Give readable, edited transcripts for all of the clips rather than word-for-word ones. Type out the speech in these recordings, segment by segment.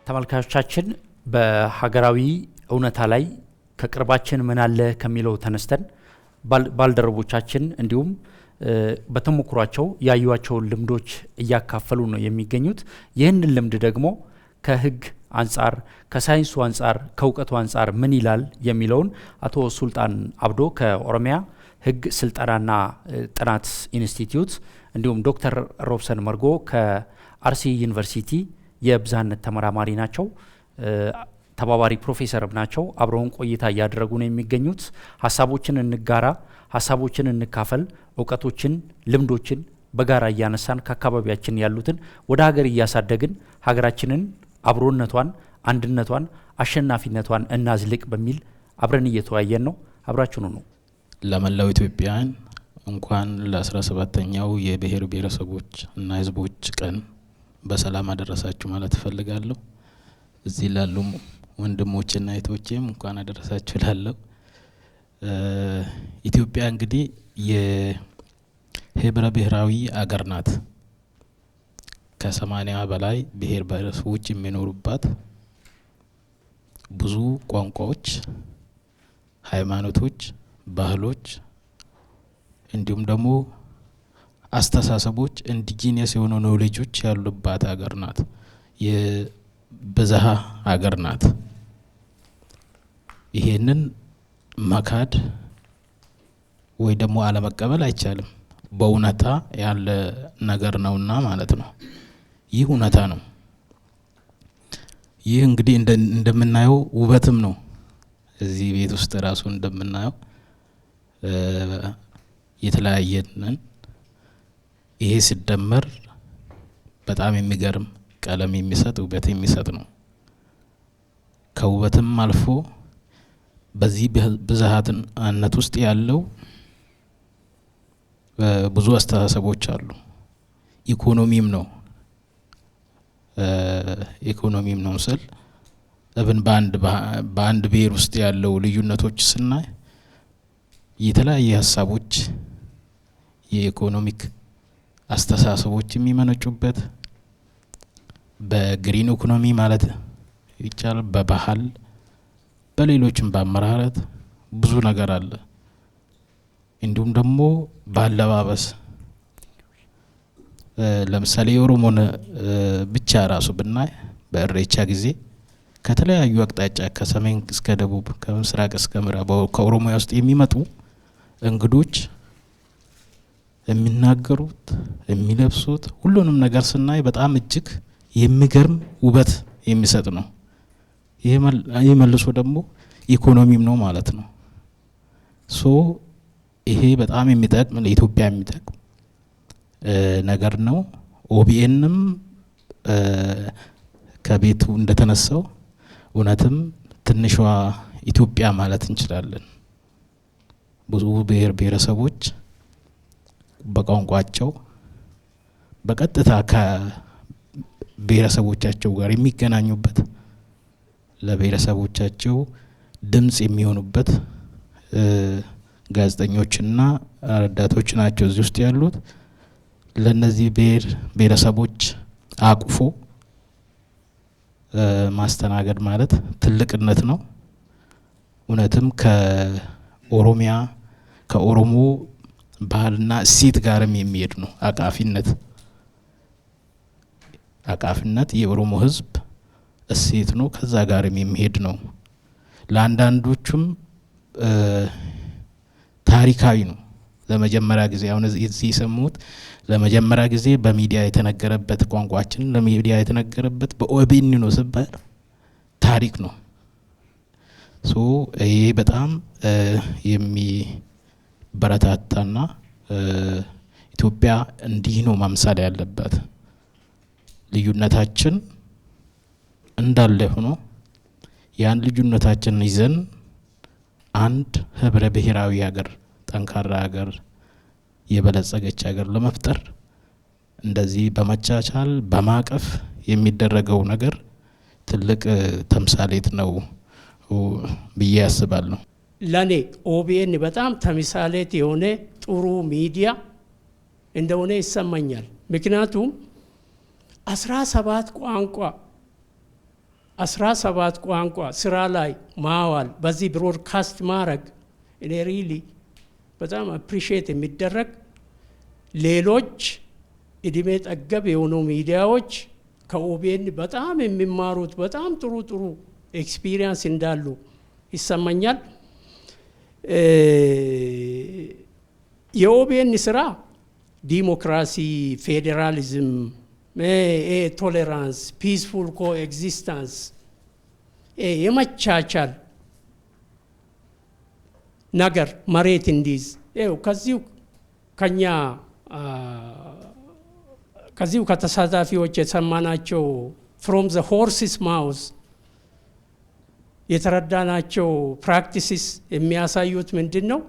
ተመልካቾቻችን በሀገራዊ እውነታ ላይ ከቅርባችን ምን አለ ከሚለው ተነስተን ባልደረቦቻችን እንዲሁም በተሞክሯቸው ያዩዋቸውን ልምዶች እያካፈሉ ነው የሚገኙት። ይህንን ልምድ ደግሞ ከህግ አንጻር ከሳይንሱ አንጻር ከእውቀቱ አንጻር ምን ይላል የሚለውን አቶ ሱልጣን አብዶ ከኦሮሚያ ህግ ስልጠናና ጥናት ኢንስቲትዩት እንዲሁም ዶክተር ሮብሰን መርጎ ከአርሲ ዩኒቨርሲቲ የብዝሃነት ተመራማሪ ናቸው፣ ተባባሪ ፕሮፌሰርም ናቸው። አብረውን ቆይታ እያደረጉ ነው የሚገኙት። ሀሳቦችን እንጋራ፣ ሀሳቦችን እንካፈል፣ እውቀቶችን ልምዶችን በጋራ እያነሳን ከአካባቢያችን ያሉትን ወደ ሀገር እያሳደግን ሀገራችንን አብሮነቷን አንድነቷን አሸናፊነቷን እናዝልቅ በሚል አብረን እየተወያየን ነው። አብራችሁኑ ነው። ለመላው ኢትዮጵያውያን እንኳን ለ17ኛው የብሔር ብሔረሰቦች እና ህዝቦች ቀን በሰላም አደረሳችሁ ማለት እፈልጋለሁ። እዚህ ላሉ ወንድሞችና እህቶቼም እንኳን አደረሳችሁ ላለው ኢትዮጵያ እንግዲህ የህብረ ብሔራዊ አገር ናት። ከ80 በላይ ብሔር ብሔረሰቦች የሚኖሩባት ብዙ ቋንቋዎች፣ ሃይማኖቶች፣ ባህሎች እንዲሁም ደግሞ አስተሳሰቦች ኢንዲጂነስ የሆኑ ኖሌጆች ያሉባት ሀገር ናት። የብዝሃ ሀገር ናት። ይሄንን መካድ ወይ ደግሞ አለመቀበል አይቻልም። በእውነታ ያለ ነገር ነውና ማለት ነው። ይህ እውነታ ነው። ይህ እንግዲህ እንደምናየው ውበትም ነው። እዚህ ቤት ውስጥ ራሱ እንደምናየው የተለያየንን ይሄ ሲደመር በጣም የሚገርም ቀለም የሚሰጥ ውበት የሚሰጥ ነው። ከውበትም አልፎ በዚህ ብዝሃነት ውስጥ ያለው ብዙ አስተሳሰቦች አሉ። ኢኮኖሚም ነው ስል እብን በአንድ ብሔር ውስጥ ያለው ልዩነቶች ስናይ የተለያየ ሀሳቦች የኢኮኖሚክ አስተሳሰቦች የሚመነጩበት በግሪን ኢኮኖሚ ማለት ይቻላል፣ በባህል በሌሎችም በአመራረት ብዙ ነገር አለ። እንዲሁም ደግሞ ባለባበስ ለምሳሌ የኦሮሞን ብቻ ራሱ ብናይ በእሬቻ ጊዜ ከተለያዩ አቅጣጫ ከሰሜን እስከ ደቡብ ከምስራቅ እስከ ምዕራብ ከኦሮሚያ ውስጥ የሚመጡ እንግዶች የሚናገሩት የሚለብሱት ሁሉንም ነገር ስናይ በጣም እጅግ የሚገርም ውበት የሚሰጥ ነው። ይሄ መልሶ ደግሞ ኢኮኖሚም ነው ማለት ነው። ይሄ በጣም የሚጠቅም ለኢትዮጵያ የሚጠቅም ነገር ነው። ኦቢኤንም ከቤቱ እንደተነሳው እውነትም ትንሿ ኢትዮጵያ ማለት እንችላለን። ብዙ ብሔር ብሔረሰቦች በቋንቋቸው በቀጥታ ከብሔረሰቦቻቸው ጋር የሚገናኙበት ለብሔረሰቦቻቸው ድምጽ የሚሆኑበት ጋዜጠኞችና ረዳቶች ናቸው እዚህ ውስጥ ያሉት። ለነዚህ ብሔረሰቦች አቅፎ ማስተናገድ ማለት ትልቅነት ነው። እውነትም ከኦሮሞ ባህልና እሴት ጋርም የሚሄድ ነው። አቃፊነት የኦሮሞ ህዝብ እሴት ነው። ከዛ ጋርም የሚሄድ ነው። ለአንዳንዶቹም ታሪካዊ ነው። ለመጀመሪያ ጊዜ አሁን እዚህ የሰሙት ለመጀመሪያ ጊዜ በሚዲያ የተነገረበት ቋንቋችን ለሚዲያ የተነገረበት በኦቢኤን ነው ሲባል ታሪክ ነው። ይሄ በጣም የሚበረታታና ኢትዮጵያ እንዲህ ነው ማምሳል ያለባት። ልዩነታችን እንዳለ ሆኖ ያን ልዩነታችን ይዘን አንድ ህብረ ብሔራዊ ሀገር ጠንካራ ሀገር የበለጸገች ሀገር ለመፍጠር እንደዚህ በመቻቻል በማቀፍ የሚደረገው ነገር ትልቅ ተምሳሌት ነው ብዬ አስባለሁ። ለኔ ኦቢኤን በጣም ተምሳሌት የሆነ ጥሩ ሚዲያ እንደሆነ ይሰማኛል። ምክንያቱም 17 ቋንቋ 17 ቋንቋ ስራ ላይ ማዋል በዚህ ብሮድካስት ማድረግ እኔ ሪሊ በጣም አፕሪሺየት የሚደረግ ሌሎች እድሜ ጠገብ የሆኑ ሚዲያዎች ከኦቢኤን በጣም የሚማሩት በጣም ጥሩ ጥሩ ኤክስፒሪየንስ እንዳሉ ይሰማኛል። የኦቢኤን ስራ ዲሞክራሲ፣ ፌዴራሊዝም፣ ቶሌራንስ፣ ፒስፉል ኮኤግዚስተንስ የመቻቻል ነገር መሬት እንዲይዝ ከዚሁ ከኛ ከዚሁ ከተሳታፊዎች የሰማናቸው ፍሮም ዘ ሆርስስ ማውዝ የተረዳናቸው ፕራክቲሲስ የሚያሳዩት ምንድን ነው?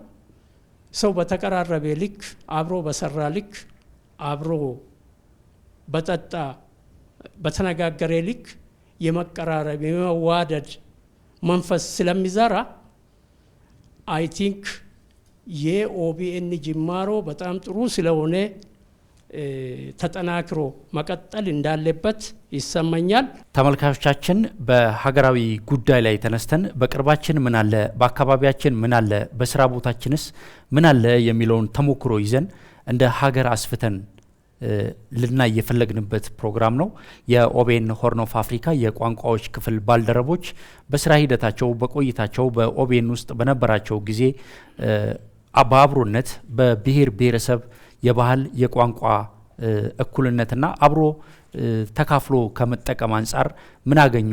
ሰው በተቀራረበ ልክ፣ አብሮ በሰራ ልክ፣ አብሮ በጠጣ በተነጋገረ ልክ የመቀራረብ የመዋደድ መንፈስ ስለሚዘራ አይ ቲንክ የኦቢኤን ጅማሮ በጣም ጥሩ ስለሆነ ተጠናክሮ መቀጠል እንዳለበት ይሰማኛል። ተመልካቾቻችን በሀገራዊ ጉዳይ ላይ ተነስተን በቅርባችን ምን አለ፣ በአካባቢያችን ምን አለ፣ በስራ ቦታችንስ ምን አለ የሚለውን ተሞክሮ ይዘን እንደ ሀገር አስፍተን ልናይ የፈለግንበት ፕሮግራም ነው። የኦቢኤን ሆርን ኦፍ አፍሪካ የቋንቋዎች ክፍል ባልደረቦች በስራ ሂደታቸው በቆይታቸው በኦቢኤን ውስጥ በነበራቸው ጊዜ በአብሮነት በብሔር ብሔረሰብ የባህል የቋንቋ እኩልነትና አብሮ ተካፍሎ ከመጠቀም አንጻር ምን አገኙ፣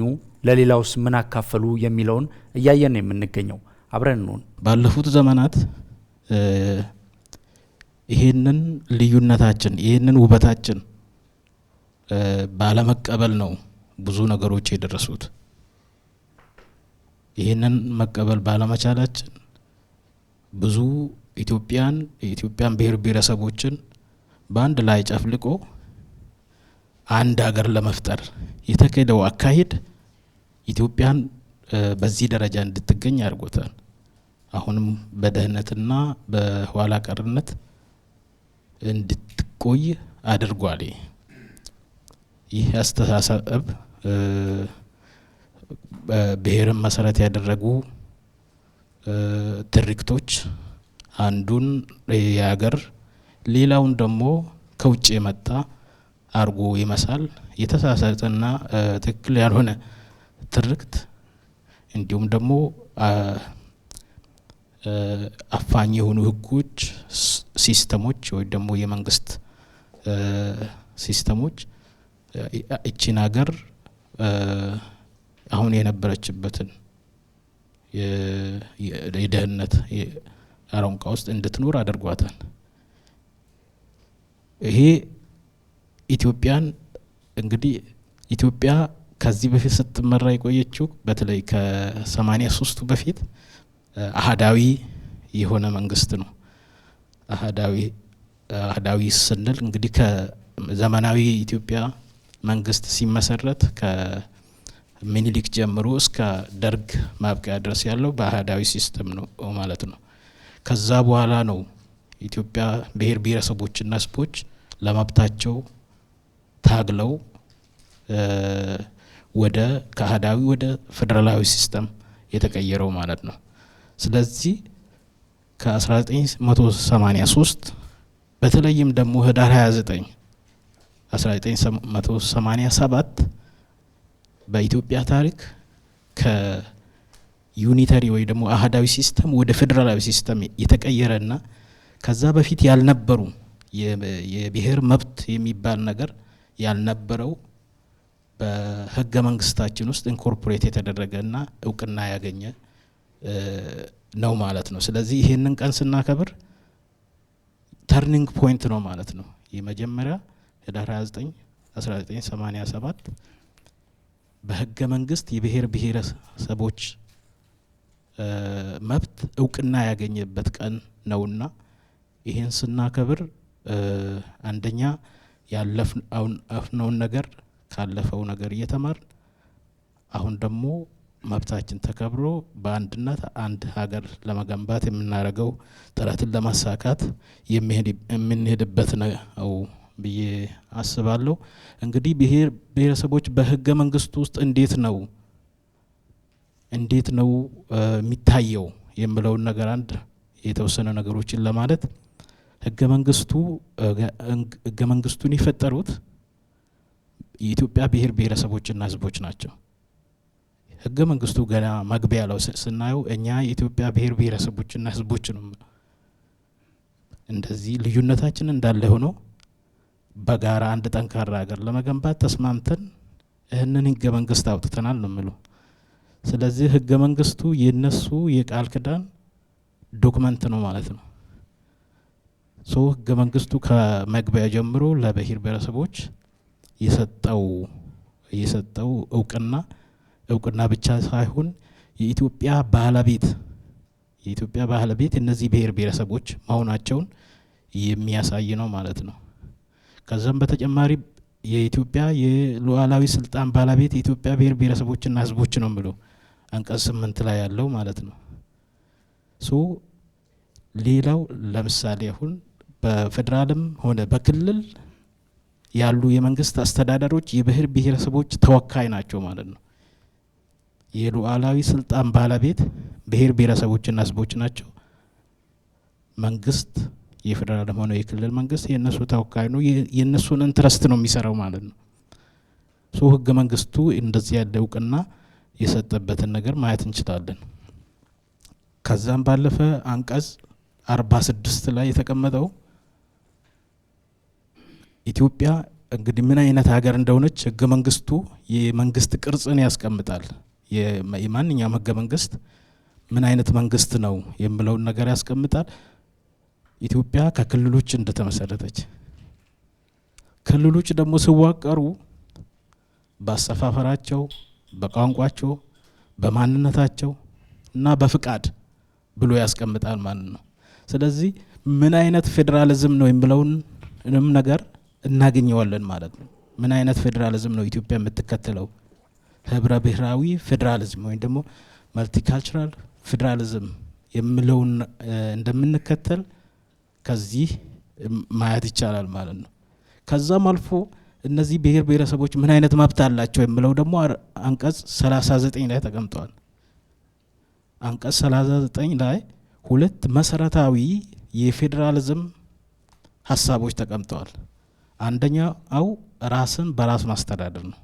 ለሌላውስ ምን አካፈሉ የሚለውን እያየን ነው የምንገኘው። አብረን እንሆን። ባለፉት ዘመናት ይሄንን ልዩነታችን ይሄንን ውበታችን ባለመቀበል ነው ብዙ ነገሮች የደረሱት። ይሄንን መቀበል ባለመቻላችን ብዙ የኢትዮጵያን ብሔር ብሔረሰቦችን በአንድ ላይ ጨፍልቆ አንድ ሀገር ለመፍጠር የተካሄደው አካሄድ ኢትዮጵያን በዚህ ደረጃ እንድትገኝ አድርጎታል። አሁንም በደህንነትና በኋላ ቀርነት እንድትቆይ አድርጓል። ይህ አስተሳሰብ ብሔርን መሰረት ያደረጉ ትርክቶች አንዱን የሀገር ሌላውን ደግሞ ከውጭ የመጣ አርጎ ይመሳል የተሳሳተና ትክክል ያልሆነ ትርክት እንዲሁም ደግሞ አፋኝ የሆኑ ህጎች፣ ሲስተሞች ወይ ደግሞ የመንግስት ሲስተሞች እቺን ሀገር አሁን የነበረችበትን የደህንነት አረንቋ ውስጥ እንድትኖር አድርጓታል። ይሄ ኢትዮጵያን እንግዲህ ኢትዮጵያ ከዚህ በፊት ስትመራ የቆየችው በተለይ ከ83 በፊት አህዳዊ የሆነ መንግስት ነው። አህዳዊ ስንል እንግዲህ ከዘመናዊ ኢትዮጵያ መንግስት ሲመሰረት ከምኒልክ ጀምሮ እስከ ደርግ ማብቂያ ድረስ ያለው በአህዳዊ ሲስተም ነው ማለት ነው። ከዛ በኋላ ነው ኢትዮጵያ ብሔር ብሔረሰቦችና ህዝቦች ለመብታቸው ታግለው ወደ ከአህዳዊ ወደ ፌደራላዊ ሲስተም የተቀየረው ማለት ነው። ስለዚህ ከ1983 በተለይም ደግሞ ህዳር 29 1987 በኢትዮጵያ ታሪክ ከዩኒተሪ ወይ ደግሞ አህዳዊ ሲስተም ወደ ፌደራላዊ ሲስተም የተቀየረና ከዛ በፊት ያልነበሩ የብሔር መብት የሚባል ነገር ያልነበረው በህገ መንግስታችን ውስጥ ኢንኮርፖሬት የተደረገና እውቅና ያገኘ ነው ማለት ነው። ስለዚህ ይሄንን ቀን ስናከብር ተርኒንግ ፖይንት ነው ማለት ነው። የመጀመሪያ ህዳር 29 1987 በህገ መንግስት የብሔር ብሔረሰቦች መብት እውቅና ያገኘበት ቀን ነውና ይሄን ስናከብር አንደኛ ያለፍነውን ነገር ካለፈው ነገር እየተማርን አሁን ደግሞ መብታችን ተከብሮ በአንድነት አንድ ሀገር ለመገንባት የምናደርገው ጥረትን ለማሳካት የምንሄድበት ነው ብዬ አስባለሁ። እንግዲህ ብሔር ብሔረሰቦች በህገ መንግስቱ ውስጥ እንዴት ነው እንዴት ነው የሚታየው የሚለውን ነገር አንድ የተወሰነ ነገሮችን ለማለት ህገ መንግስቱን የፈጠሩት የኢትዮጵያ ብሔር ብሔረሰቦችና ህዝቦች ናቸው። ህገ መንግስቱ ገና መግቢያ ላይ ስናየው እኛ የኢትዮጵያ ብሔር ብሔረሰቦችና ህዝቦች ነው። እንደዚህ ልዩነታችን እንዳለ ሆኖ በጋራ አንድ ጠንካራ ሀገር ለመገንባት ተስማምተን ይህንን ህገ መንግስት አውጥተናል ነው የሚለው። ስለዚህ ህገ መንግስቱ የነሱ የቃል ኪዳን ዶክመንት ነው ማለት ነው። ህገ መንግስቱ ከመግቢያ ጀምሮ ለብሔር ብሔረሰቦች የሰጠው እውቅና ብቻ ሳይሆን የኢትዮጵያ ባለቤት እነዚህ ብሔር ብሔረሰቦች መሆናቸውን የሚያሳይ ነው ማለት ነው። ከዛም በተጨማሪ የኢትዮጵያ የሉዓላዊ ስልጣን ባለቤት የኢትዮጵያ ብሔር ብሔረሰቦችና ህዝቦች ነው የሚለው አንቀጽ 8 ላይ ያለው ማለት ነው። ሌላው ለምሳሌ አሁን በፌዴራልም ሆነ በክልል ያሉ የመንግስት አስተዳደሮች የብሔር ብሔረሰቦች ተወካይ ናቸው ማለት ነው። የሉዓላዊ ስልጣን ባለቤት ብሔር ብሔረሰቦችና ህዝቦች ናቸው። መንግስት የፌዴራልም ሆነ የክልል መንግስት የነሱ ተወካይ ነው። የነሱን ኢንትረስት ነው የሚሰራው ማለት ነው። ህገ መንግስቱ እንደዚህ ያለ እውቅና የሰጠበትን ነገር ማየት እንችላለን። ከዛም ባለፈ አንቀጽ 46 ላይ የተቀመጠው ኢትዮጵያ እንግዲህ ምን አይነት ሀገር እንደሆነች ህገ መንግስቱ የመንግስት ቅርጽን ያስቀምጣል። የማንኛውም ህገ መንግስት ምን አይነት መንግስት ነው የሚለውን ነገር ያስቀምጣል። ኢትዮጵያ ከክልሎች እንደተመሰረተች፣ ክልሎች ደግሞ ሲዋቀሩ በአሰፋፈራቸው፣ በቋንቋቸው፣ በማንነታቸው እና በፍቃድ ብሎ ያስቀምጣል ማለት ነው። ስለዚህ ምን አይነት ፌዴራሊዝም ነው የሚለውንም ነገር እናገኘዋለን ማለት ነው። ምን አይነት ፌዴራሊዝም ነው ኢትዮጵያ የምትከተለው? ህብረ ብሔራዊ ፌዴራሊዝም ወይም ደግሞ መልቲካልቸራል ፌዴራሊዝም የሚለውን እንደምንከተል ከዚህ ማየት ይቻላል ማለት ነው። ከዛም አልፎ እነዚህ ብሔር ብሔረሰቦች ምን አይነት መብት አላቸው የሚለው ደግሞ አንቀጽ 39 ላይ ተቀምጧል። አንቀጽ 39 ላይ ሁለት መሰረታዊ የፌዴራሊዝም ሀሳቦች ተቀምጠዋል። አንደኛው ራስን በራስ ማስተዳደር ነው።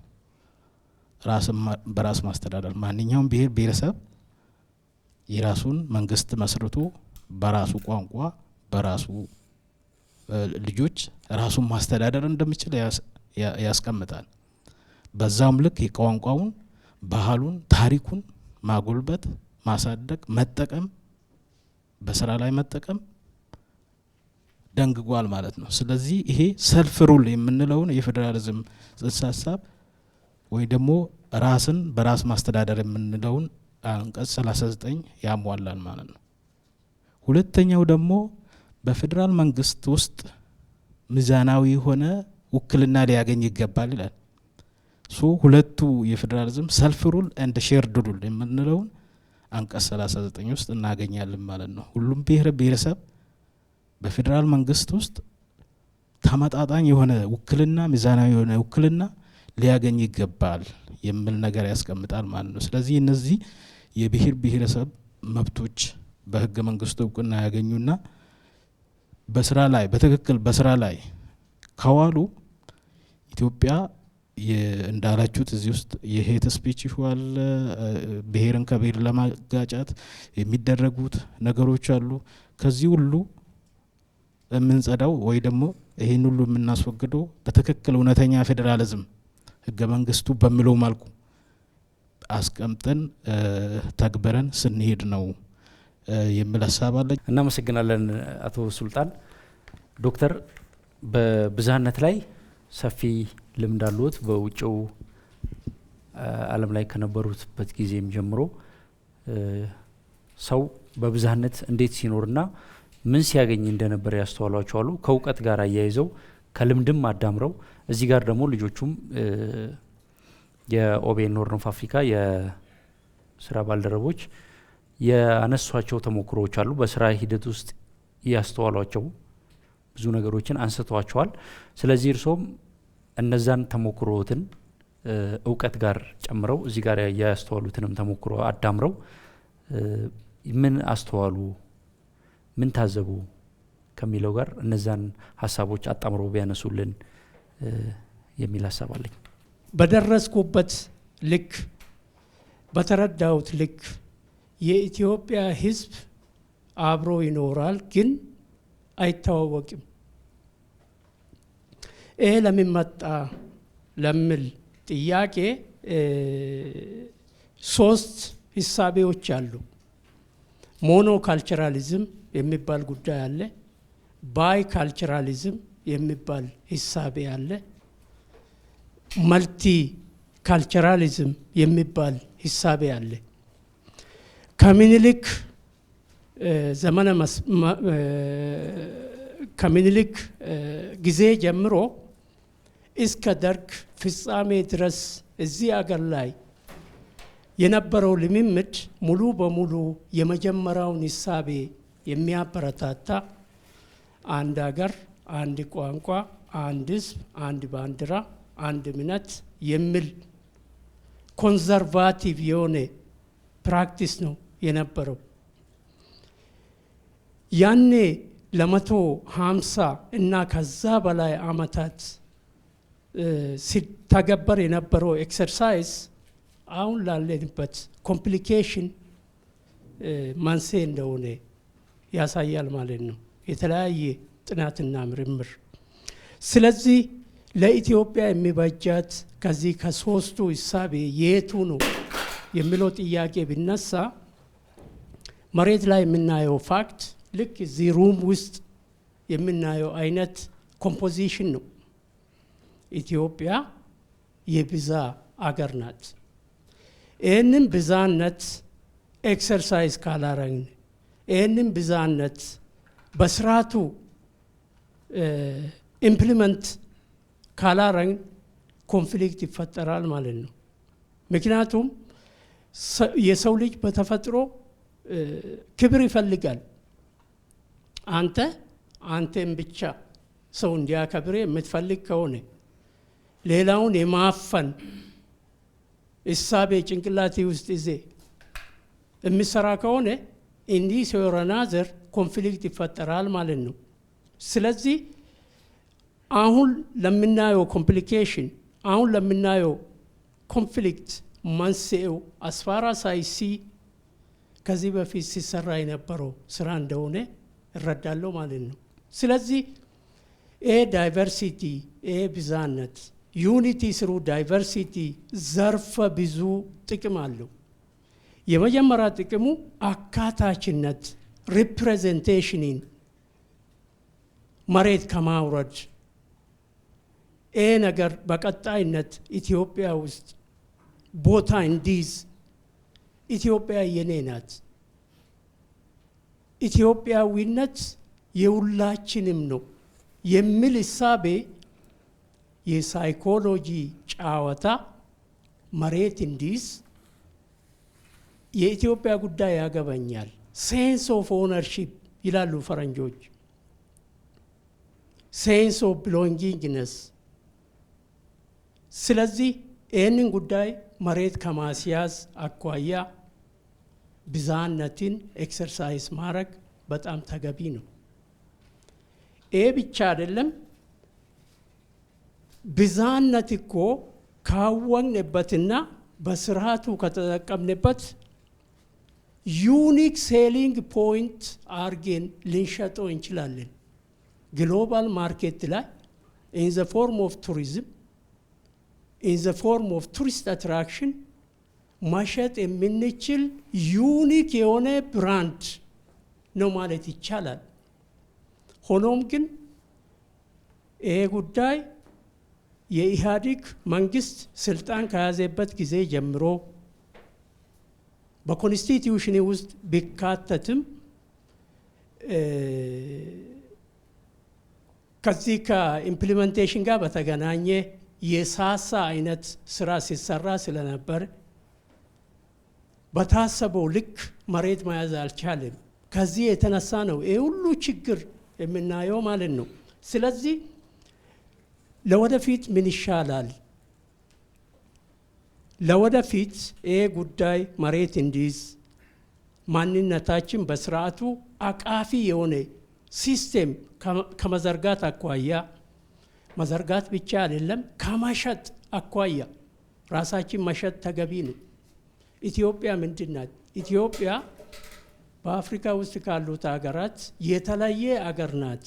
ራስን በራስ ማስተዳደር ማንኛውም ብሔር ብሔረሰብ የራሱን መንግስት መስርቶ በራሱ ቋንቋ በራሱ ልጆች ራሱን ማስተዳደር እንደሚችል ያስቀምጣል። በዛም ልክ የቋንቋውን፣ ባህሉን፣ ታሪኩን ማጎልበት፣ ማሳደግ፣ መጠቀም፣ በስራ ላይ መጠቀም ደንግጓል ማለት ነው። ስለዚህ ይሄ ሰልፍ ሩል የምንለውን የፌዴራሊዝም ጽንሰ ሀሳብ ወይ ደግሞ ራስን በራስ ማስተዳደር የምንለውን አንቀጽ 39 ያሟላል ማለት ነው። ሁለተኛው ደግሞ በፌዴራል መንግስት ውስጥ ሚዛናዊ የሆነ ውክልና ሊያገኝ ይገባል ይላል። ሁለቱ የፌዴራሊዝም ሰልፍ ሩል ኤንድ ሼርድ ሩል የምንለውን አንቀጽ 39 ውስጥ እናገኛለን ማለት ነው። ሁሉም ብሔር ብሔረሰብ በፌዴራል መንግስት ውስጥ ተመጣጣኝ የሆነ ውክልና፣ ሚዛናዊ የሆነ ውክልና ሊያገኝ ይገባል የሚል ነገር ያስቀምጣል ማለት ነው። ስለዚህ እነዚህ የብሔር ብሔረሰብ መብቶች በህገ መንግስቱ እውቅና ያገኙና በስራ ላይ በትክክል በስራ ላይ ከዋሉ ኢትዮጵያ እንዳላችሁት እዚህ ውስጥ የሄት ስፒች ይሁን ብሔርን ከብሔር ለማጋጫት የሚደረጉት ነገሮች አሉ። ከዚህ ሁሉ የምንጸዳው ወይ ደግሞ ይሄን ሁሉ የምናስወግደው በትክክል እውነተኛ ፌዴራሊዝም ህገ መንግስቱ በሚለው መልኩ አስቀምጠን ተግበረን ስንሄድ ነው የሚል ሀሳብ አለ። እናመሰግናለን አቶ ሱልጣን። ዶክተር በብዝሃነት ላይ ሰፊ ልምድ አለዎት። በውጭው ዓለም ላይ ከነበሩበት ጊዜም ጀምሮ ሰው በብዝሃነት እንዴት ሲኖርና ምን ሲያገኝ እንደነበር ያስተዋሏቸው አሉ። ከእውቀት ጋር አያይዘው ከልምድም አዳምረው እዚህ ጋር ደግሞ ልጆቹም የኦቤን ሆርን ኦፍ አፍሪካ የስራ ባልደረቦች ያነሷቸው ተሞክሮዎች አሉ። በስራ ሂደት ውስጥ ያስተዋሏቸው ብዙ ነገሮችን አንስተዋቸዋል። ስለዚህ እርሶም እነዛን ተሞክሮዎትን እውቀት ጋር ጨምረው እዚህ ጋር ያስተዋሉትንም ተሞክሮ አዳምረው ምን አስተዋሉ ምን ታዘቡ ከሚለው ጋር እነዛን ሐሳቦች አጣምረው ቢያነሱልን የሚል ሐሳብ አለኝ። በደረስኩበት ልክ በተረዳሁት ልክ የኢትዮጵያ ሕዝብ አብሮ ይኖራል ግን አይተዋወቅም። ለምን መጣ ለሚል ጥያቄ 3 ሂሳቤዎች አሉ። ሞኖ ካልቸራሊዝም የሚባል ጉዳይ አለ። ባይ ካልቸራሊዝም የሚባል ሂሳቤ አለ። መልቲ ካልቸራሊዝም የሚባል ሂሳቤ አለ። ከምኒልክ ዘመነ ከምኒልክ ጊዜ ጀምሮ እስከ ደርግ ፍጻሜ ድረስ እዚህ አገር ላይ የነበረው ልምምድ ሙሉ በሙሉ የመጀመሪያውን ሂሳቤ የሚያበረታታ አንድ አገር፣ አንድ ቋንቋ፣ አንድ ሕዝብ፣ አንድ ባንዲራ፣ አንድ እምነት የሚል ኮንዘርቫቲቭ የሆነ ፕራክቲስ ነው የነበረው። ያኔ ለ150 እና ከዛ በላይ አመታት ሲተገበር የነበረው ኤክሰርሳይዝ አሁን ላለንበት ኮምፕሊኬሽን መንስኤ እንደሆነ ያሳያል ማለት ነው የተለያየ ጥናትና ምርምር። ስለዚህ ለኢትዮጵያ የሚበጃት ከዚህ ከ3ቱ ሂሳቤ የቱ ነው የሚለው ጥያቄ ቢነሳ መሬት ላይ የምናየው ፋክት ልክ እዚህ ሩም ውስጥ የምናየው አይነት ኮምፖዚሽን ነው። ኢትዮጵያ የብዛ አገር ናት። ይህንን ብዛነት ኤክሰርሳይዝ ካላረግን፣ ይህንን ብዛነት በስርዓቱ ኢምፕሊመንት ካላረግን ኮንፍሊክት ይፈጠራል ማለት ነው። ምክንያቱም የሰው ልጅ በተፈጥሮ ክብር ይፈልጋል። አንተን ብቻ ሰው እንዲያከብር የምትፈልግ ከሆነ ሌላውን የማፈን እሳቤ ጭንቅላቴ ውስጥ ይዜ የሚሰራ ከሆነ እንዲህ ሲወረናዘር ኮንፍሊክት ይፈጠራል ማለት ነው። ስለዚህ አሁን ለምናየው ኮምፕሊኬሽን፣ አሁን ለምናየው ኮንፍሊክት መንስኤው አስፋራ ሳይሲ ከዚህ በፊት ሲሰራ የነበረው ስራ እንደሆነ እረዳለሁ ማለት ነው። ስለዚህ ዳይቨርሲቲ ብዛነት ዩኒቲ ስሩ ዳይቨርሲቲ ዘርፈ ብዙ ጥቅም አለው። የመጀመሪያ ጥቅሙ አካታችነት ሪፕሬዘንቴሽንን መሬት ከማውረድ ነገር በቀጣይነት ኢትዮጵያ ውስጥ ቦታ እንዲይዝ ኢትዮጵያ የኔ ናት፣ ኢትዮጵያዊነት የሁላችንም ነው የሚል እሳቤ የሳይኮሎጂ ጫወታ መሬት እንዲይዝ የኢትዮጵያ ጉዳይ ያገባኛል ሴንስ ኦፍ ኦነርሺፕ ይላሉ ፈረንጆች፣ ሴንስ ኦፍ ቢሎንጊንግነስ። ስለዚህ ይህንን ጉዳይ መሬት ከማስያዝ አኳያ ብዛነትን ኤክሰርሳይዝ ማድረግ በጣም ተገቢ ነው። ብቻ አይደለም፣ ብዛነት እኮ ካወቅንበትና በስርዓቱ ከተጠቀምንበት ዩኒክ ሴሊንግ ፖይንት አርጌን ልንሸጠው እንችላለን። ግሎባል ማርኬት ላይ ኢን ዘ ፎርም ኦፍ ቱሪዝም፣ ኢን ዘ ፎርም ኦፍ ቱሪስት አትራክሽን ማሸጥ የምንችል ዩኒክ የሆነ ብራንድ ነው ማለት ይቻላል። ሆኖም ግን ይሄ ጉዳይ የኢህአዴግ መንግስት ስልጣን ከያዘበት ጊዜ ጀምሮ በኮንስቲቲዩሽን ውስጥ ቢካተትም ከዚህ ከኢምፕሊሜንቴሽን ጋር በተገናኘ የሳሳ አይነት ስራ ሲሰራ ስለነበር በታሰበው ልክ መሬት መያዝ አልቻለም። ከዚህ የተነሳ ነው ይሄ ሁሉ ችግር የምናየው ማለት ነው። ስለዚህ ለወደፊት ምን ይሻላል ለወደፊት ይሄ ጉዳይ መሬት እንዲይዝ ማንነታችን በስርዓቱ አቃፊ የሆነ ሲስቴም ከመዘርጋት አኳያ መዘርጋት ብቻ አይደለም ከመሸጥ አኳያ ራሳችን መሸጥ ተገቢ ነው። ኢትዮጵያ ምንድን ናት? ኢትዮጵያ በአፍሪካ ውስጥ ካሉት ሀገራት የተለየ አገር ናት።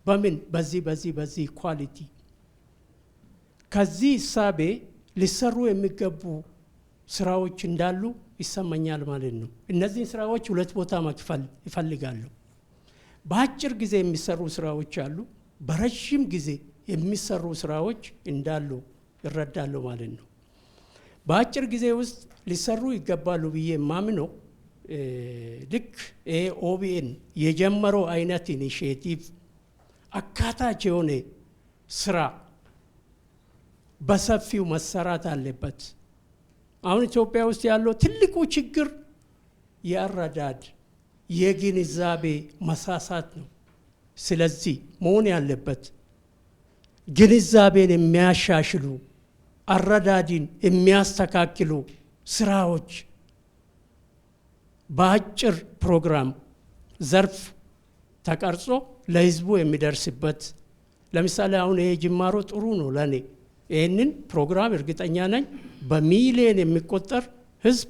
በምን? በዚህ ኳሊቲ ከዚህ እሳቤ ሊሰሩ የሚገቡ ስራዎች እንዳሉ ይሰማኛል ማለት ነው። እነዚህን ስራዎች ሁለት ቦታ መክፈል ይፈልጋሉ። በአጭር ጊዜ የሚሰሩ ስራዎች አሉ፣ በረዥም ጊዜ የሚሰሩ ስራዎች እንዳሉ ይረዳሉ ማለት ነው። በአጭር ጊዜ ውስጥ ሊሰሩ ይገባሉ ብዬ ማምነው ልክ ኦቢኤን የጀመረው አይነት ኢኒሼቲቭ አካታች የሆነ ስራ በሰፊው መሰራት አለበት። አሁን ኢትዮጵያ ውስጥ ያለው ትልቁ ችግር የአረዳድ የግንዛቤ መሳሳት ነው። ስለዚህ መሆን ያለበት ግንዛቤን የሚያሻሽሉ አረዳድን የሚያስተካክሉ ስራዎች በአጭር ፕሮግራም ዘርፍ ተቀርጾ ለህዝቡ የሚደርስበት። ለምሳሌ አሁን ይሄ ጅማሮ ጥሩ ነው ለኔ። ይህንን ፕሮግራም እርግጠኛ ነኝ በሚሊዮን የሚቆጠር ህዝብ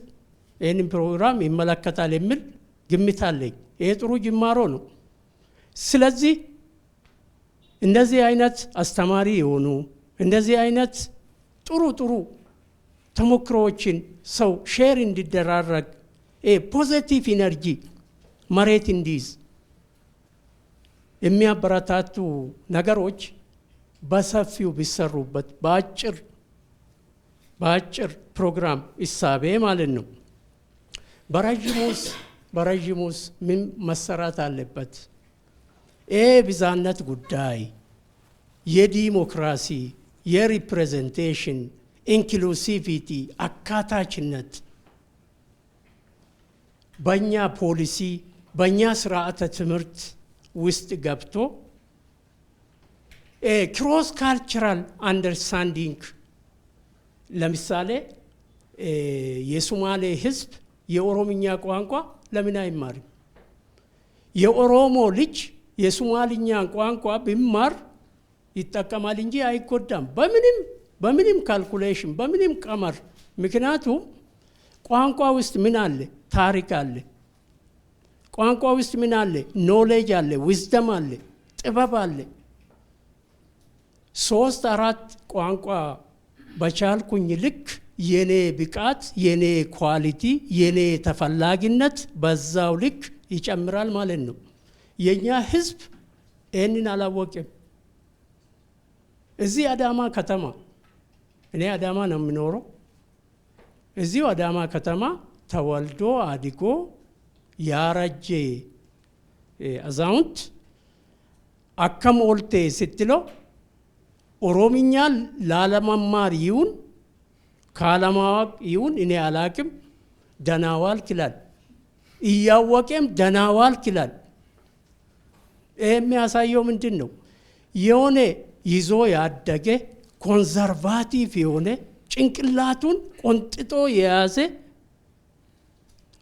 ይህንን ፕሮግራም ይመለከታል የሚል ግምት አለኝ። ይሄ ጥሩ ጅማሮ ነው። ስለዚህ እንደዚህ አይነት አስተማሪ የሆኑ እንደዚህ አይነት ጥሩ ተሞክሮዎችን ሰው ሼር እንዲደራረግ ፖዚቲቭ ኢነርጂ መሬት እንዲይዝ የሚያበረታቱ ነገሮች በሰፊው ቢሰሩበት በአጭር ፕሮግራም ይሳቤ ማለት ነው። በረዥሙስ ምን መሰራት አለበት? ብዛነት ጉዳይ፣ የዲሞክራሲ፣ የሪፕሬዘንቴሽን፣ ኢንክሉሲቪቲ፣ አካታችነት በእኛ ፖሊሲ በእኛ ስርዓተ ትምህርት ውስጥ ገብቶ ክሮስ ካልቸራል አንደርስታንዲንግ። ለምሳሌ የሶማሌ ህዝብ የኦሮምኛ ቋንቋ ለምን አይማርም? የኦሮሞ ልጅ የሶማሊኛ ቋንቋ ቢማር ይጠቀማል እንጂ አይጎዳም በምንም ካልኩሌሽን በምንም ቀመር። ምክንያቱም ቋንቋ ውስጥ ምን አለ? ታሪክ አለ። ቋንቋ ውስጥ ምን አለ? ኖሌጅ አለ፣ ዊዝደም አለ፣ ጥበብ አለ። 3-4 ቋንቋ በቻልኩኝ ልክ የኔ ብቃት፣ የኔ ኳሊቲ፣ የኔ ተፈላጊነት በዛው ልክ ይጨምራል ማለት ነው። የኛ ህዝብ ይህንን አላወቅም። እዚህ አዳማ ከተማ፣ እኔ አዳማ ነው የምኖረው። እዚሁ አዳማ ከተማ ተወልዶ አድጎ ያረጀ አዛውንት አከም ኦልቴ ስትለው ኦሮምኛ ላለመማር ይሁን ካለማወቅ ይሁን እኔ አላቅም ደናዋል ይላል። እያወቀም ደናዋል ይላል። የሚያሳየው ምንድን ነው? የሆነ ይዞ ያደገ ኮንዘርቫቲቭ የሆነ ጭንቅላቱን ቆንጥጦ የያዘ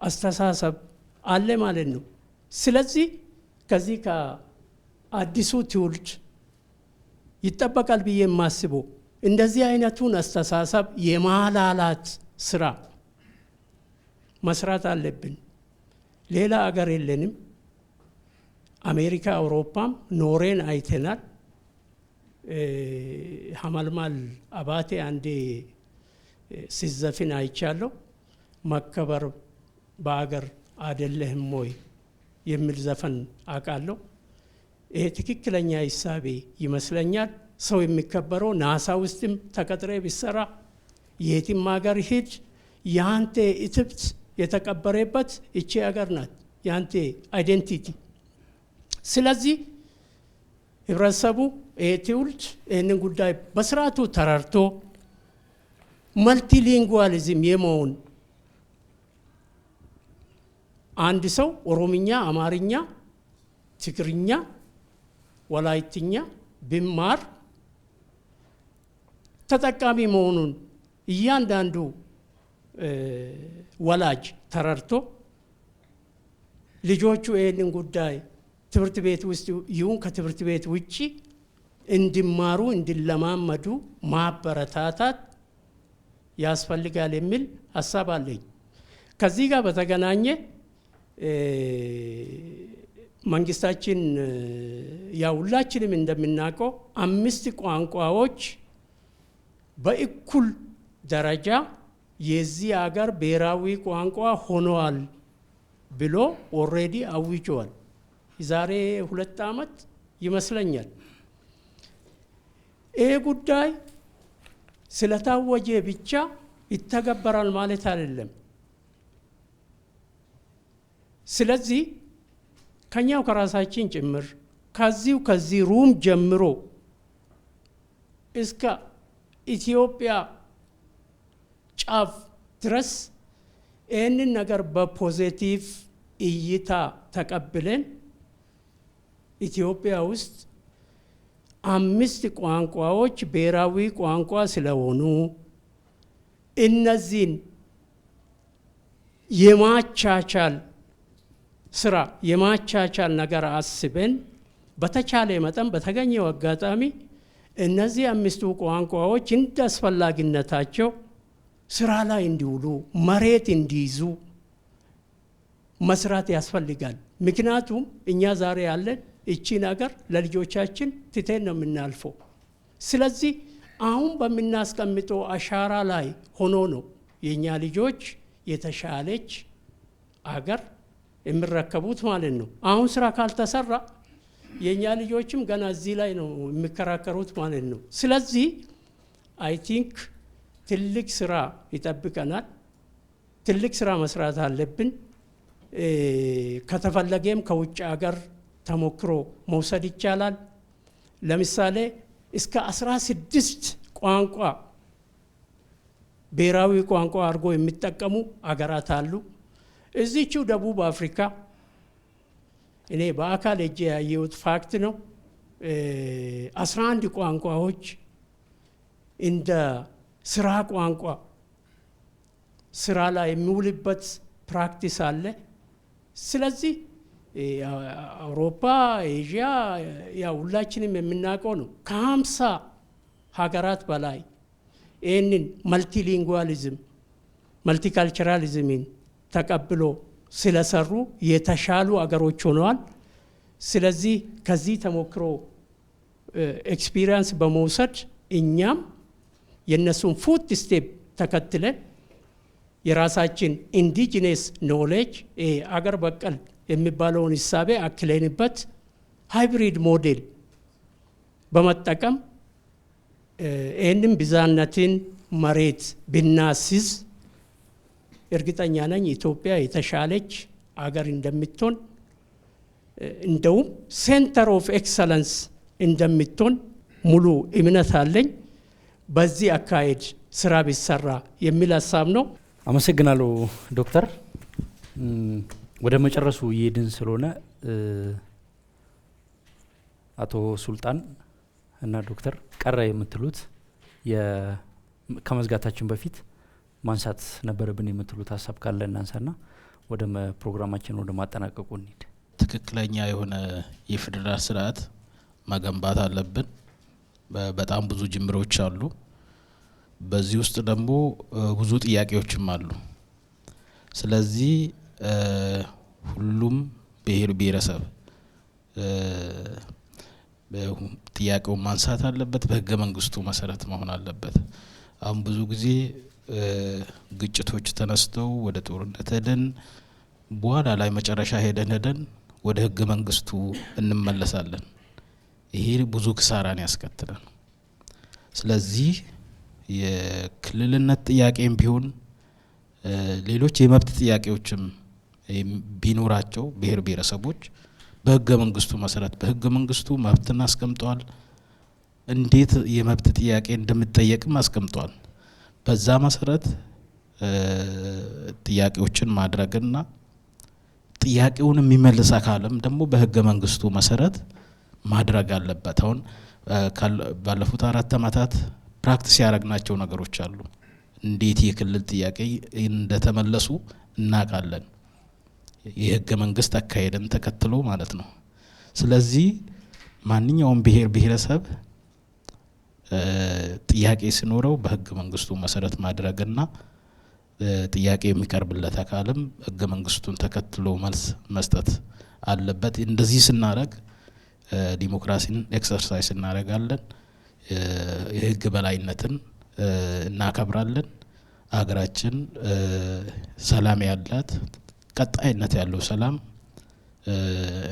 አስተሳሰብ አለ ማለት ነው። ስለዚህ ከዚህ ከአዲሱ ትውልድ ይጠበቃል ብዬ የማስበው እንደዚህ አይነቱን አስተሳሰብ የማላላት ስራ መስራት አለብን። ሌላ አገር የለንም። አሜሪካ አውሮፓም ኖሬን አይተናል። ሀመልማል አባቴ አንዴ ሲዘፍን አይቻለሁ። መከበር በአገር አይደለህም ወይ የሚል ዘፈን አውቃለሁ። ይሄ ትክክለኛ ሂሳቤ ይመስለኛል። ሰው የሚከበረው ናሳ ውስጥም ተቀጥሬ ቢሰራ የትም ሀገር ሂድ ያንተ እትብት የተቀበረበት እቺ ሀገር ናት፣ ያንተ አይዴንቲቲ። ስለዚህ ህብረተሰቡ ትውልድ ይህንን ጉዳይ በስርዓቱ ተረድቶ መልቲሊንጓሊዝም የመሆን አንድ ሰው ኦሮምኛ፣ አማርኛ፣ ትግርኛ፣ ወላይትኛ ቢማር ተጠቃሚ መሆኑን እያንዳንዱ ወላጅ ተረድቶ ልጆቹ ይህንን ጉዳይ ትምህርት ቤት ውስጥ ይሁን ከትምህርት ቤት ውጪ እንዲማሩ እንዲለማመዱ ማበረታታት ያስፈልጋል የሚል ሀሳብ አለኝ። ከዚህ ጋር በተገናኘ መንግስታችን ያው ሁላችንም እንደምናውቀው 5 ቋንቋዎች በእኩል ደረጃ የዚህ ሀገር ብሔራዊ ቋንቋ ሆነዋል ብሎ ኦልሬዲ አውጇል። ዛሬ 2 ዓመት ይመስለኛል። ይሄ ጉዳይ ስለታወጀ ብቻ ይተገበራል ማለት አይደለም። ስለዚህ ከኛው ከራሳችን ጭምር ከዚህ ሩም ጀምሮ እስከ ኢትዮጵያ ጫፍ ድረስ ይህንን ነገር በፖዚቲቭ እይታ ተቀብለን ኢትዮጵያ ውስጥ 5 ቋንቋዎች ብሔራዊ ቋንቋ ስለሆኑ እነዚህን የማቻቻል ስራ የማቻቻል ነገር አስበን በተቻለ መጠን በተገኘው አጋጣሚ እነዚህ 5ቱ ቋንቋዎች እንደ አስፈላጊነታቸው ስራ ላይ እንዲውሉ መሬት እንዲይዙ መስራት ያስፈልጋል። ምክንያቱም እኛ ዛሬ ያለን እቺ ነገር ለልጆቻችን ትተን ነው የምናልፈው። ስለዚህ አሁን በምናስቀምጠው አሻራ ላይ ሆኖ ነው የኛ ልጆች የተሻለች አገር የሚረከቡት ማለት ነው። አሁን ስራ ካልተሰራ የኛ ልጆችም ገና እዚህ ላይ ነው የሚከራከሩት ማለት ነው። ስለዚህ አይ ቲንክ ትልቅ ስራ ይጠብቀናል። ትልቅ ስራ መስራት አለብን። ከተፈለገም ከውጭ ሀገር ተሞክሮ መውሰድ ይቻላል። ለምሳሌ እስከ 16 ቋንቋ ብሔራዊ ቋንቋ አድርጎ የሚጠቀሙ አገራት አሉ። እዚቹ ደቡብ አፍሪካ እኔ በአካል እጄ ያየሁት ፋክት ነው። 11 ቋንቋዎች እንደ ስራ ቋንቋ ስራ ላይ የሚውልበት ፕራክቲስ አለ። ስለዚህ አውሮፓ፣ ኤዥያ ያው ሁላችንም የምናውቀው ነው። ከ50 ሀገራት በላይ ይህንን መልቲሊንጓሊዝም መልቲካልቸራሊዝምን ተቀብሎ ስለሰሩ የተሻሉ አገሮች ሆነዋል። ስለዚህ ከዚህ ተሞክሮ ኤክስፒሪየንስ በመውሰድ እኛም የነሱን ፉት ስቴፕ ተከትለን የራሳችን ኢንዲጂነስ ኖሌጅ አገር በቀል የሚባለውን ሂሳቤ አክለንበት ሃይብሪድ ሞዴል በመጠቀም ይህንን ብዝሃነትን መሬት ብናስይዝ እርግጠኛ ነኝ ኢትዮጵያ የተሻለች አገር እንደምትሆን እንደውም ሴንተር ኦፍ ኤክሰለንስ እንደምትሆን ሙሉ እምነት አለኝ። በዚህ አካሄድ ስራ ቢሰራ የሚል ሀሳብ ነው። አመሰግናለሁ ዶክተር። ወደ መጨረሱ እየሄድን ስለሆነ አቶ ሱልጣን እና ዶክተር ቀረ የምትሉት ከመዝጋታችን በፊት ማንሳት ነበረብን የምትሉት ሀሳብ ካለ እናንሳና ወደ ፕሮግራማችን ወደ ማጠናቀቁ እንሂድ። ትክክለኛ የሆነ የፌዴራል ስርዓት መገንባት አለብን። በጣም ብዙ ጅምሮች አሉ። በዚህ ውስጥ ደግሞ ብዙ ጥያቄዎችም አሉ። ስለዚህ ሁሉም ብሔር ብሔረሰብ ጥያቄውን ማንሳት አለበት። በህገ መንግስቱ መሰረት መሆን አለበት። አሁን ብዙ ጊዜ ግጭቶች ተነስተው ወደ ጦርነት ሄደን በኋላ ላይ መጨረሻ ሄደን ወደ ህገ መንግስቱ እንመለሳለን። ይሄ ብዙ ክሳራን ያስከትላል። ስለዚህ የክልልነት ጥያቄም ቢሆን ሌሎች የመብት ጥያቄዎችም ቢኖራቸው ብሔር ብሔረሰቦች በህገ መንግስቱ መሰረት በህገ መንግስቱ መብትን አስቀምጧል። እንዴት የመብት ጥያቄ እንደምትጠየቅም አስቀምጧል። በዛ መሰረት ጥያቄዎችን ማድረግና ጥያቄውን የሚመልስ አካልም ደግሞ በህገ መንግስቱ መሰረት ማድረግ አለበት። አሁን ባለፉት 4 ዓመታት ፕራክቲስ ያደረግናቸው ነገሮች አሉ። እንዴት የክልል ጥያቄ እንደተመለሱ እናውቃለን። የህገ መንግስት አካሄድን ተከትሎ ማለት ነው። ስለዚህ ማንኛውም ብሔር ብሔረሰብ ጥያቄ ሲኖረው በህገ መንግስቱ መሰረት ማድረግና ጥያቄ የሚቀርብለት አካልም ህገ መንግስቱን ተከትሎ መልስ መስጠት አለበት። እንደዚህ ስናደርግ ዲሞክራሲን ኤክሰርሳይዝ እናደርጋለን፣ የህግ በላይነትን እናከብራለን። አገራችን ሰላም ያላት ቀጣይነት ያለው ሰላም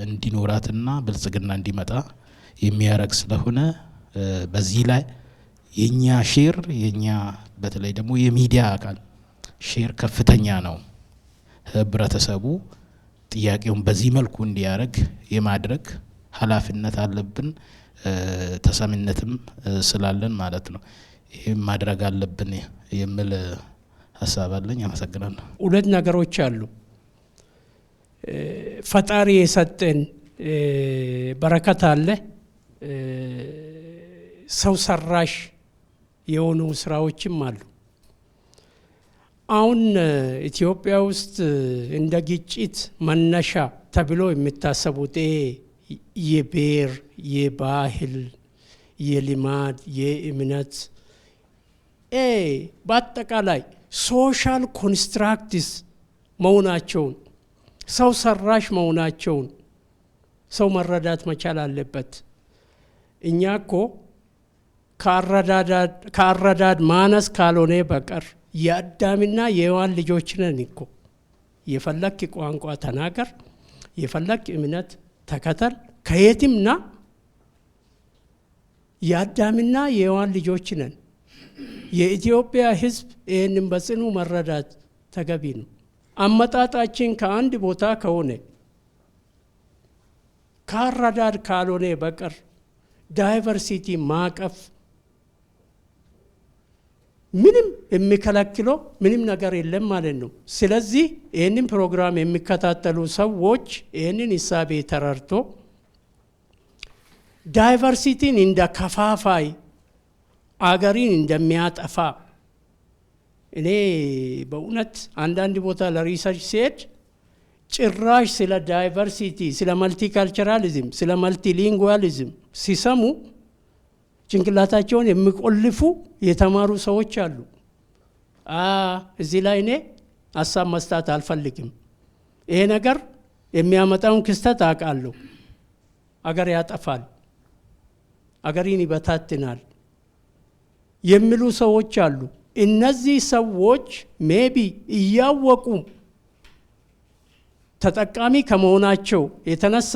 እንዲኖራትና ብልጽግና እንዲመጣ የሚያረግ ስለሆነ በዚህ ላይ የኛ ሼር የኛ በተለይ ደግሞ የሚዲያ አካል ሼር ከፍተኛ ነው። ህብረተሰቡ ጥያቄውን በዚህ መልኩ እንዲያረግ የማድረግ ኃላፊነት አለብን፣ ተሰሚነትም ስላለን ማለት ነው። ይሄን ማድረግ አለብን የሚል ሀሳብ አለኝ። አመሰግናለሁ። ሁለት ነገሮች አሉ። ፈጣሪ የሰጠን በረከት አለ፣ ሰው ሰራሽ የሆኑ ስራዎችም አሉ። አሁን ኢትዮጵያ ውስጥ እንደ ግጭት መነሻ ተብሎ የሚታሰቡት የብሔር፣ የባህል፣ የልማድ፣ የእምነት በአጠቃላይ ሶሻል ኮንስትራክትስ መሆናቸውን ሰው ሰራሽ መሆናቸውን ሰው መረዳት መቻል አለበት። እኛ እኮ ከአረዳድ ማነስ ካልሆነ በቀር የአዳምና የሔዋን ልጆች ነን እኮ። የፈለክ ቋንቋ ተናገር፣ የፈለክ እምነት ተከተል፣ ከየትምና የአዳምና የሔዋን ልጆች ነን። የኢትዮጵያ ሕዝብ ይህንን በጽኑ መረዳት ተገቢ ነው። አመጣጣችን ከአንድ ቦታ ከሆነ ከአረዳድ ካልሆነ በቀር ዳይቨርሲቲ ማቀፍ ምንም የሚከለክለው ምንም ነገር የለም ማለት ነው። ስለዚህ ይህንን ፕሮግራም የሚከታተሉ ሰዎች ይህንን ሂሳቤ ተረድቶ ዳይቨርሲቲን እንደ ከፋፋይ አገሪን እንደሚያጠፋ እኔ በእውነት አንዳንድ ቦታ ለሪሰርች ሲሄድ ጭራሽ ስለ ዳይቨርሲቲ፣ ስለ መልቲካልቸራሊዝም፣ ስለ መልቲሊንጓሊዝም ሲሰሙ ጭንቅላታቸውን የሚቆልፉ የተማሩ ሰዎች አሉ። እዚህ ላይ እኔ ሀሳብ መስጠት አልፈልግም። ይሄ ነገር የሚያመጣውን ክስተት አውቃለሁ። አገር ያጠፋል፣ አገሪን ይበታትናል የሚሉ ሰዎች አሉ። እነዚህ ሰዎች ሜቢ እያወቁ ተጠቃሚ ከመሆናቸው የተነሳ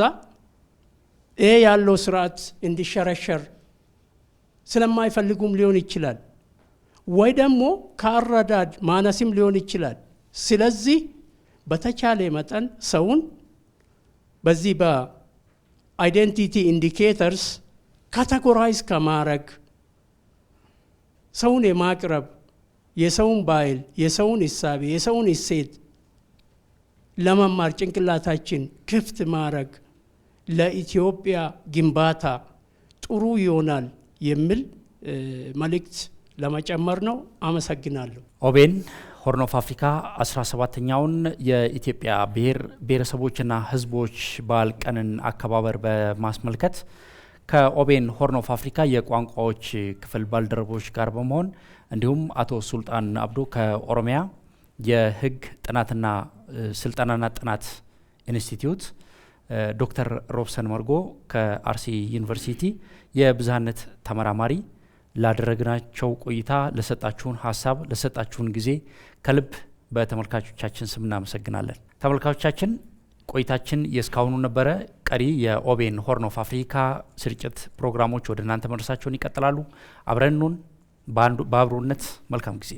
ይሄ ያለው ስርዓት እንዲሸረሸር ስለማይፈልጉም ሊሆን ይችላል፣ ወይ ደግሞ ከአረዳድ ማነስም ሊሆን ይችላል። ስለዚህ በተቻለ መጠን ሰውን በዚህ በአይዴንቲቲ ኢንዲኬተርስ ካቴጎራይዝ ከማድረግ ሰውን የማቅረብ የሰውን ባህል፣ የሰውን እሳቤ፣ የሰውን እሴት ለመማር ጭንቅላታችን ክፍት ማድረግ ለኢትዮጵያ ግንባታ ጥሩ ይሆናል የሚል መልእክት ለመጨመር ነው። አመሰግናለሁ። ኦቤን ሆርን ኦፍ አፍሪካ 17ኛውን የኢትዮጵያ ብሔር ብሔረሰቦችና ሕዝቦች በዓል ቀንን አከባበር በማስመልከት ከኦቤን ሆርን ኦፍ አፍሪካ የቋንቋዎች ክፍል ባልደረቦች ጋር በመሆን እንዲሁም አቶ ሱልጣን አብዶ ከኦሮሚያ የሕግ ጥናትና ስልጠናና ጥናት ኢንስቲትዩት፣ ዶክተር ሮብሰን መርጎ ከአርሲ ዩኒቨርሲቲ የብዝሃነት ተመራማሪ ላደረግናቸው ቆይታ ለሰጣችሁን ሀሳብ ለሰጣችሁን ጊዜ ከልብ በተመልካቾቻችን ስም እናመሰግናለን። ተመልካቾቻችን ቆይታችን የእስካሁኑ ነበረ። ቀሪ የኦቤን ሆርን ኦፍ አፍሪካ ስርጭት ፕሮግራሞች ወደ እናንተ መድረሳቸውን ይቀጥላሉ። አብረኑን በአብሮነት መልካም ጊዜ